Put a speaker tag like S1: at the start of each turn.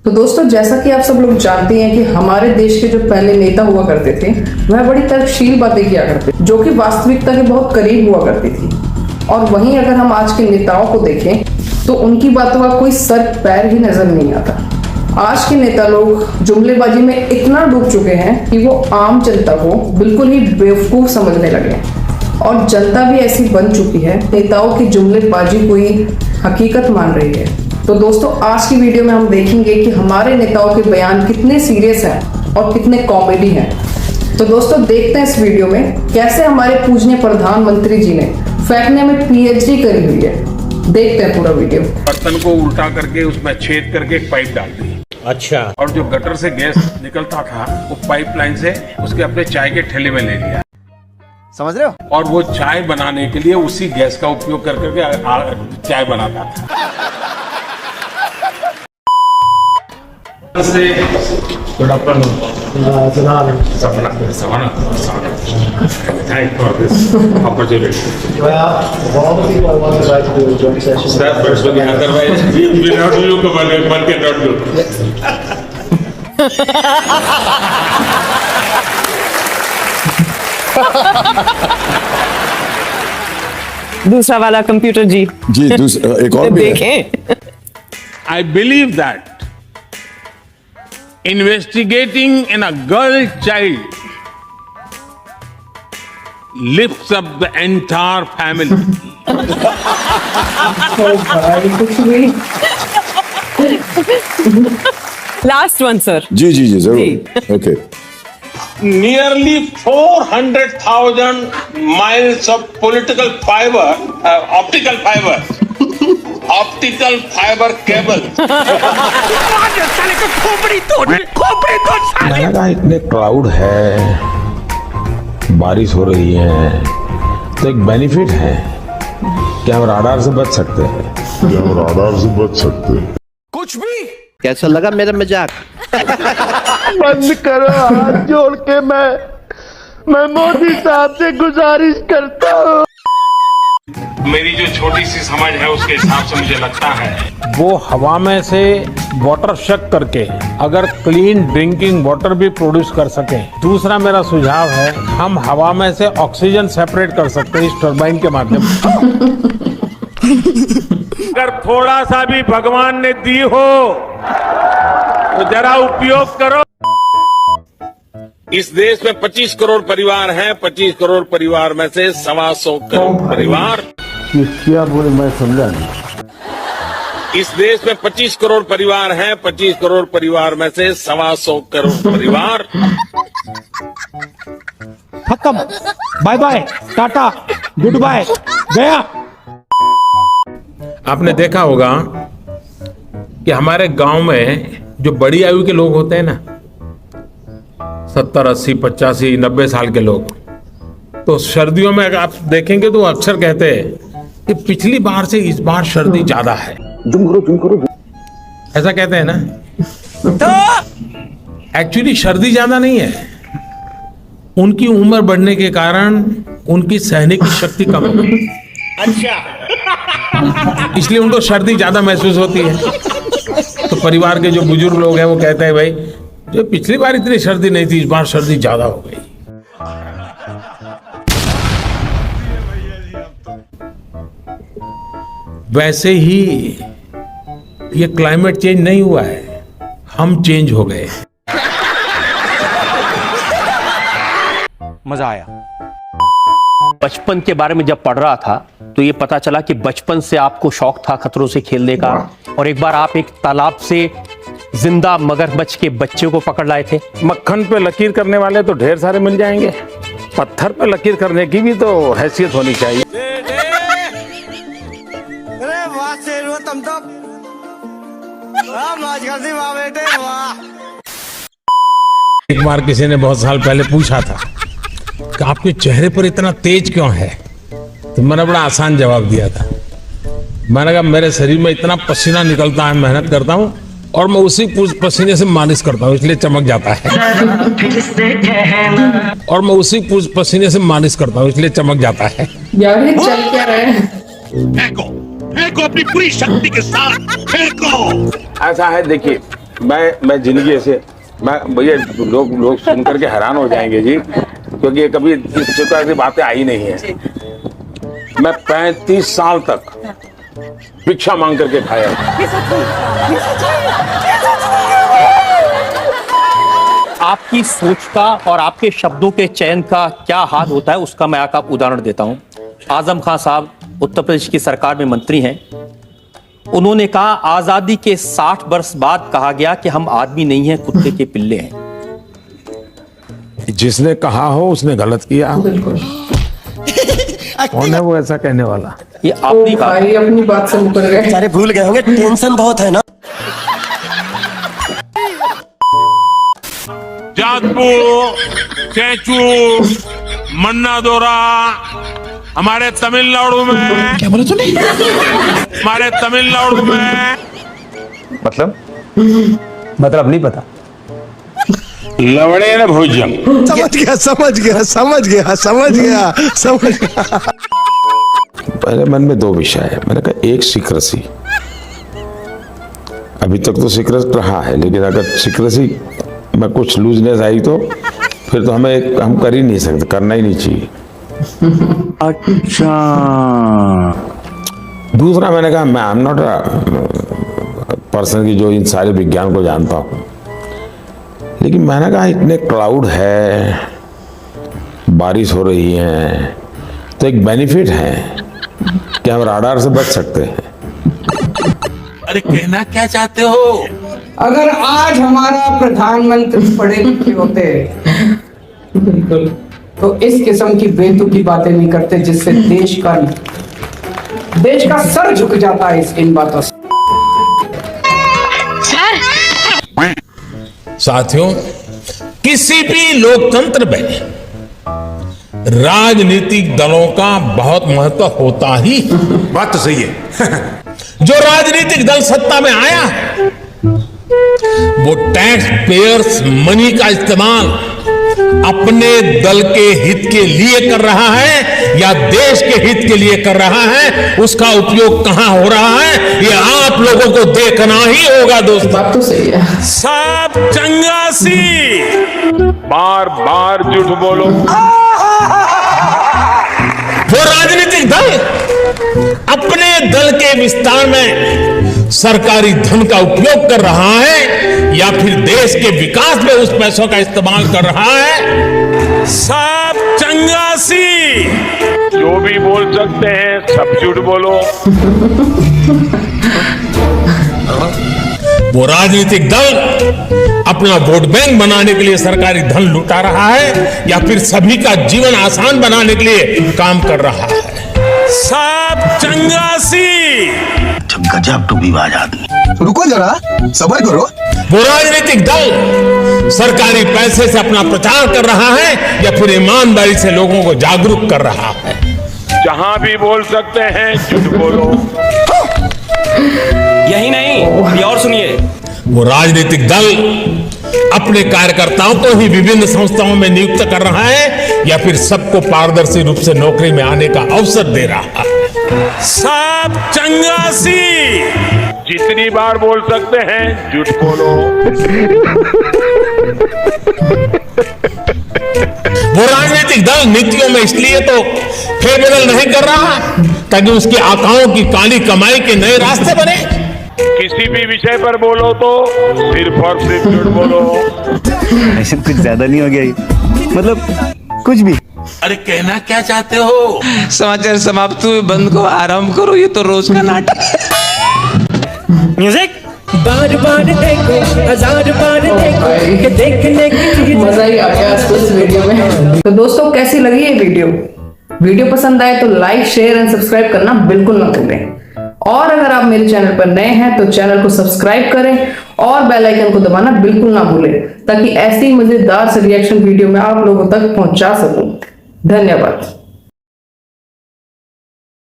S1: तो दोस्तों, जैसा कि आप सब लोग जानते हैं कि हमारे देश के जो पहले नेता हुआ करते थे वह बड़ी तर्कशील बातें किया करते, जो कि वास्तविकता के बहुत करीब हुआ करती थी। और वहीं अगर हम आज के नेताओं को देखें तो उनकी बातों का कोई सर पैर ही नजर नहीं आता। आज के नेता लोग जुमलेबाजी में इतना डूब चुके हैं कि वो आम जनता को बिल्कुल ही बेवकूफ समझने लगे हैं। और जनता भी ऐसी बन चुकी है, नेताओं की जुमलेबाजी को ही हकीकत मान रही है। तो दोस्तों, आज की वीडियो में हम देखेंगे कि हमारे नेताओं के बयान कितने सीरियस हैं और कितने कॉमेडी हैं। तो दोस्तों, देखते हैं इस वीडियो में कैसे हमारे पूजनीय प्रधानमंत्री जी ने फेंकने में पीएचडी करी हुई है। देखते हैं पूरा वीडियो।
S2: बर्तन को उल्टा करके उसमें छेद करके एक पाइप डाल दी।
S3: अच्छा।
S2: और जो गटर से गैस निकलता था वो पाइपलाइन से उसके अपने चाय के ठेले में ले लिया।
S3: समझ रहे हो?
S2: और वो चाय बनाने के लिए उसी गैस का उपयोग कर करके चाय बनाता था। Good afternoon. Savannah. Thanks for this opportunity.
S4: Well, of all the people I want to try to do a joint session.
S2: That person, otherwise without you, one cannot do.
S5: दूसरा वाला कंप्यूटर जी
S6: एक और भी है।
S5: देखें।
S2: I believe that investigating in a girl child lifts up the entire family.
S5: Last one sir.
S6: जी जरूर। Okay.
S2: Nearly 400,000 miles of political fiber, optical cable.
S7: मैंने कहा इतने क्लाउड है, बारिश हो रही है, तो एक बेनिफिट है कि हम राडार से बच सकते हैं।
S3: कुछ भी। कैसा लगा मेरा मजाक?
S4: बंद करो, हाथ जोड़ के मैं मोदी साहब से गुजारिश करता हूँ।
S2: मेरी जो छोटी सी समझ है उसके हिसाब से मुझे लगता है
S8: वो हवा में से वाटर शक करके अगर क्लीन ड्रिंकिंग वाटर भी प्रोड्यूस कर सकें। दूसरा मेरा सुझाव है, हम हवा में से ऑक्सीजन सेपरेट कर सकते हैं इस टरबाइन के माध्यम से।
S2: अगर थोड़ा सा भी भगवान ने दी हो तो जरा उपयोग करो। इस देश में 25 करोड़ परिवार हैं। 25 करोड़ परिवार में से 125 करोड़ परिवार,
S6: क्या बोले मैं समझा नहीं।
S2: इस देश में 25 करोड़ परिवार हैं। 25 करोड़ परिवार में से 125 करोड़ परिवार
S8: खत्म, bye bye, tata, good bye, गया।
S2: आपने देखा होगा कि हमारे गांव में जो बड़ी आयु के लोग होते हैं ना, 70, 80, 85, 90 साल के लोग, तो सर्दियों में अगर आप देखेंगे तो अक्सर कहते हैं कि पिछली बार से इस बार सर्दी ज्यादा है। जुम करो। ऐसा कहते हैं ना। तो एक्चुअली सर्दी ज्यादा नहीं है, उनकी उम्र बढ़ने के कारण उनकी सहने की शक्ति कम हो गई। अच्छा। इसलिए उनको सर्दी ज्यादा महसूस होती है। तो परिवार के जो बुजुर्ग लोग हैं वो कहते हैं, भाई जो पिछली बार इतनी सर्दी नहीं थी, इस बार सर्दी ज्यादा हो गई। वैसे ही ये क्लाइमेट चेंज नहीं हुआ है, हम चेंज हो गए।
S3: मजा आया। बचपन के बारे में जब पढ़ रहा था तो ये पता चला कि बचपन से आपको शौक था खतरों से खेलने का, और एक बार आप एक तालाब से जिंदा मगरमच्छ के बच्चे को पकड़ लाए थे।
S8: मक्खन पे लकीर करने वाले तो ढेर सारे मिल जाएंगे, पत्थर पे लकीर करने की भी तो हैसियत होनी चाहिए।
S3: अरे वाह शेर, तुम तो मौज कर दी वाह बेटे वाह।
S8: एक बार किसी ने बहुत साल पहले पूछा था कि आपके चेहरे पर इतना तेज क्यों है, तो मैंने बड़ा आसान जवाब दिया था। मैंने कहा मेरे शरीर में इतना पसीना निकलता है, मेहनत करता हूँ और मैं उसी पसीने से मालिश करता हूँ, इसलिए चमक जाता है। और मैं उसी पसीने से मालिश करता हूँ, इसलिए चमक जाता है।
S1: यार ये चल क्या रहा है?
S2: फेंको अपनी पूरी शक्ति के साथ फेंको।
S7: ऐसा है, देखिए मैं जिंदगी ऐसे मैं भैया लोग सुन करके हैरान हो जाएंगे जी, क्योंकि कभी इस प्रकार की बातें आई नहीं है। मैं 35 साल तक भिक्षा मांग करके खाया।
S3: आपकी सोच का और आपके शब्दों के चयन का क्या हाल होता है उसका मैं आपको उदाहरण देता हूं। आजम खान साहब उत्तर प्रदेश की सरकार में मंत्री हैं। उन्होंने कहा आजादी के 60 वर्ष बाद कहा गया कि हम आदमी नहीं हैं, कुत्ते के पिल्ले हैं।
S8: जिसने कहा हो उसने गलत किया।
S1: बिल्कुल।
S8: कौन है वो ऐसा कहने वाला?
S3: ये आपने कहा।
S1: भाई अपनी बात से मुकर गए।
S9: सारे भूल गए होंगे, टेंशन बहुत है ना।
S2: जातपुर, चैचू, मन्ना दोरा हमारे तमिलनाडु में। क्या बोले तूने? हमारे तमिलनाडु में
S10: मतलब नहीं पता।
S2: लवड़े न भोजन।
S4: समझ गया।
S7: पहले मन में दो विषय है। मैंने कहा एक सीक्रेसी, अभी तक तो सीक्रेट रहा है, लेकिन अगर सीक्रेसी में कुछ लूजनेस आई तो फिर तो हम कर ही नहीं सकते, करना ही नहीं चाहिए।
S10: अच्छा।
S7: दूसरा मैंने कहा मैं I am not a person की जो इन सारे विज्ञान को जानता हूं, लेकिन मैंने कहा इतने क्लाउड है, बारिश हो रही है, तो एक बेनिफिट है कि हम राडार से बच सकते हैं।
S2: अरे कहना क्या चाहते हो?
S11: अगर आज हमारा प्रधानमंत्री पढ़े लिखे होते
S1: बिल्कुल,
S11: तो इस किस्म की बेतुकी बातें नहीं करते जिससे देश का सर झुक जाता है इन बातों से।
S8: साथियों, किसी भी लोकतंत्र में राजनीतिक दलों का बहुत महत्व होता ही।
S2: बात तो सही है।
S8: जो राजनीतिक दल सत्ता में आया वो टैक्स पेयर्स मनी का इस्तेमाल अपने दल के हित के लिए कर रहा है या देश के हित के लिए कर रहा है, उसका उपयोग कहां हो रहा है ये आप लोगों को देखना ही होगा दोस्तों।
S1: बात तो सही है।
S2: सब चंगासी बार बार झूठ बोलो।
S8: वो राजनीतिक दल अपने दल के विस्तार में सरकारी धन का उपयोग कर रहा है या फिर देश के विकास में उस पैसों का इस्तेमाल कर रहा है।
S2: सब चंगासी जो भी बोल सकते हैं सब झूठ बोलो।
S8: वो राजनीतिक दल अपना वोट बैंक बनाने के लिए सरकारी धन लुटा रहा है या फिर सभी का जीवन आसान बनाने के लिए काम कर रहा है।
S2: सब चंगासी
S9: गजब टूबीबाज आदमी। रुको जरा, सब्र करो।
S8: वो राजनीतिक दल सरकारी पैसे से अपना प्रचार कर रहा है या फिर ईमानदारी से लोगों को जागरूक कर रहा है।
S2: जहां भी बोल सकते हैं झूठ बोलो।
S3: यही नहीं, और सुनिए।
S8: वो राजनीतिक दल अपने कार्यकर्ताओं को ही विभिन्न संस्थाओं में नियुक्त कर रहा है या फिर सबको पारदर्शी रूप से नौकरी में आने का अवसर दे रहा है।
S2: सब चंगासी जितनी बार बोल सकते हैं झूठ बोलो।
S8: वो राजनीतिक दल नीतियों में इसलिए तो फेरबदल नहीं कर रहा ताकि उसकी आकाओं की काली कमाई के नए रास्ते बने।
S2: किसी भी विषय पर बोलो तो सिर्फ और सिर्फ झूठ बोलो।
S10: ऐसे कुछ ज्यादा नहीं हो गया ये? मतलब कुछ भी।
S2: अरे कहना क्या चाहते हो?
S12: समाचार समाप्त हुए, बंद को आराम करो, ये तो रोज का नाटक है।
S3: म्यूजिक।
S1: बार बार देखो, हजार बार देखो कि देखने की मजा ही आ गया इस वीडियो में। तो दोस्तों कैसी लगी ये वीडियो पसंद आए तो लाइक शेयर एंड सब्सक्राइब करना बिल्कुल ना भूलें। और अगर आप मेरे चैनल पर नए हैं तो चैनल को सब्सक्राइब करें और बेल आइकन को दबाना बिल्कुल ना भूलें ताकि ऐसी मजेदार से रिएक्शन वीडियो मैं आप लोगों तक पहुंचा सकूं। धन्यवाद।